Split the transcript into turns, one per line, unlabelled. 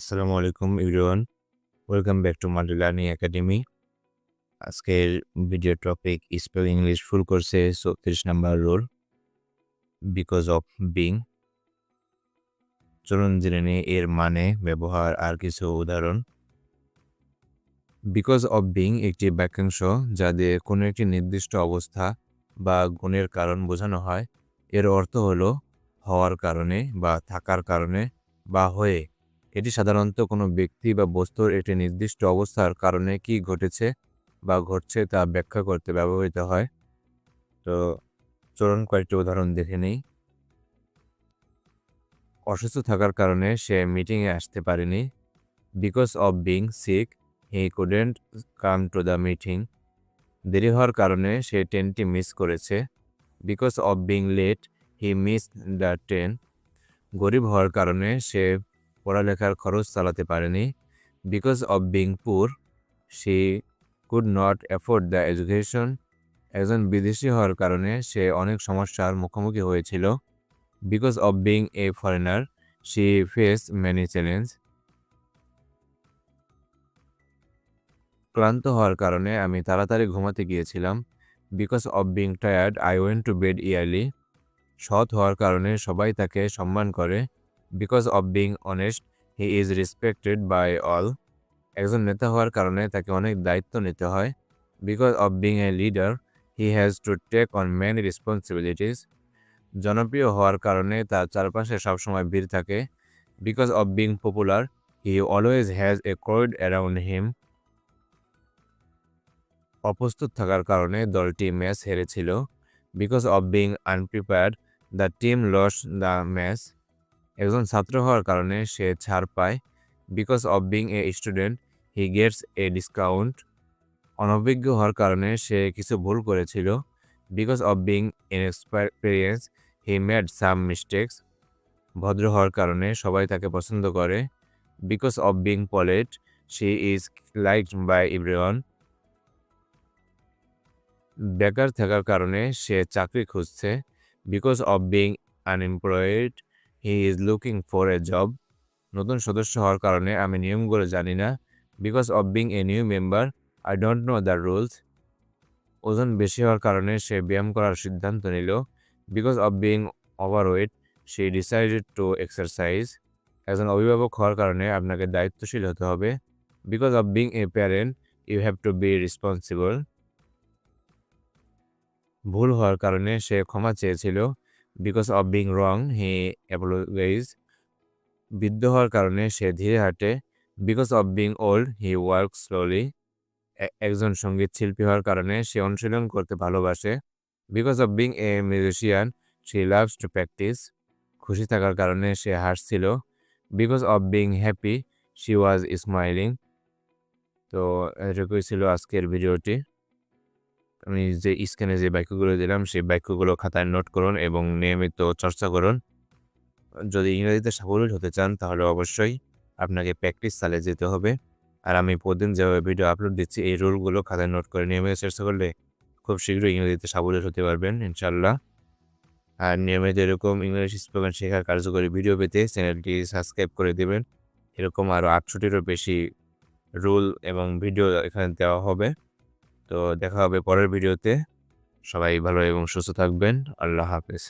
আসসালামু আলাইকুম everyone. Welcome back to multi learning academy. আজকের video topic spelling English full কোর্সে ৩৬ number rule because of being. চলুন জেনে নিই এর মানে, ব্যবহার আর কিছু উদাহরণ। বিকজ অফ বিং একটি বাক্যাংশ যা দিয়ে কোনো একটি নির্দিষ্ট অবস্থা বা গুণের কারণ বোঝানো হয়। এর অর্থ হলো হওয়ার কারণে বা থাকার কারণে বা হয়ে। এটি সাধারণত কোনো ব্যক্তি বা বস্তুর একটি নির্দিষ্ট অবস্থার কারণে কি ঘটেছে বা ঘটছে তা ব্যাখ্যা করতে ব্যবহৃত হয়। তো চলুন কয়েকটি উদাহরণ দেখে নিই। অসুস্থ থাকার কারণে সে মিটিংয়ে আসতে পারেনি। Because of being sick he couldn't come to the meeting. দেরি হওয়ার কারণে সে ট্রেনটি মিস করেছে। Because of being late he missed the train. গরিব হওয়ার কারণে সে পড়ালেখার খরচ চালাতে পারেনি। Because of being poor she could not afford the education. একজন বিদেশি হওয়ার কারণে সে অনেক সমস্যার মুখোমুখি হয়েছিল। Because of being a foreigner she face many challenge. ক্লান্ত হওয়ার কারণে আমি তাড়াতাড়ি ঘুমাতে গিয়েছিলাম। Because of being tired I went to bed early. সৎ হওয়ার কারণে সবাই তাকে সম্মান করে। Because of being honest he is respected by all. একজন নেতা হওয়ার কারণে তাকে অনেক দায়িত্ব নিতে হয়। Because of being a leader he has to take on many responsibilities. জনপ্রিয় হওয়ার কারণে তার চারপাশে সবসময় ভিড় থাকে। Because of being popular he always has a crowd around him. অপ্রস্তুত থাকার কারণে দলটি ম্যাচ হেরেছিল। Because of being unprepared the team lost the match. একজন ছাত্র হওয়ার কারণে সে ছাড় পায়। Because of being a student he gets a discount. অনভিজ্ঞ হওয়ার কারণে সে কিছু ভুল করেছিল। Because of being inexperience he made some mistakes. ভদ্র হওয়ার কারণে সবাই তাকে পছন্দ করে। Because of being polite she is liked by everyone. বেকার থাকার কারণে সে চাকরি খুঁজছে। Because of being unemployed he is looking for a job. নতুন সদস্য হওয়ার কারণে আমি নিয়মগুলো জানি না। Because of being a new member I don't know the rules. ওজন বেশি হওয়ার কারণে সে ব্যায়াম করার সিদ্ধান্ত নিল। Because of being overweight she decided to exercise. একজন অভিভাবক হওয়ার কারণে আপনাকে দায়িত্বশীল হতে হবে। Because of being a parent you have to be responsible. ভুল হওয়ার কারণে সে ক্ষমা চেয়েছিল। Because of being wrong he apologize. বৃদ্ধ হওয়ার কারণে সে ধীরে হাঁটে। Because of being old he work slowly. একজন সঙ্গীত শিল্পী হওয়ার কারণে সে অনুশীলন করতে ভালোবাসে। Because of being a musician she loves to practice. খুশি থাকার কারণে সে হাসছিল। Because of being happy she was smiling. তো এটুকুই ছিল আজকের ভিডিওটি। আমি যে স্ক্রিনে যে বাক্যগুলো দিলাম সেই বাক্যগুলো খাতায় নোট করুন এবং নিয়মিত চর্চা করুন। যদি ইংরেজিতে সাবলীল হতে চান তাহলে অবশ্যই আপনাকে প্র্যাকটিস চালিয়ে যেতে হবে। আর আমি প্রতিদিন যেভাবে ভিডিও আপলোড দিচ্ছি এই রুলগুলো খাতায় নোট করে নিয়মিত চেষ্টা করলে খুব শীঘ্রই ইংরেজিতে সাবলীল হতে পারবেন ইনশাআল্লাহ। আর নিয়মিত এরকম ইংলিশ স্পোকেন শেখার কার্যকরী ভিডিও পেতে চ্যানেলটি সাবস্ক্রাইব করে দেবেন। এরকম আরও ৮০-টিরও বেশি রুল এবং ভিডিও এখানে দেওয়া হবে। তো দেখা হবে পরের ভিডিওতে। সবাই ভালো এবং সুস্থ থাকবেন। আল্লাহ হাফেজ।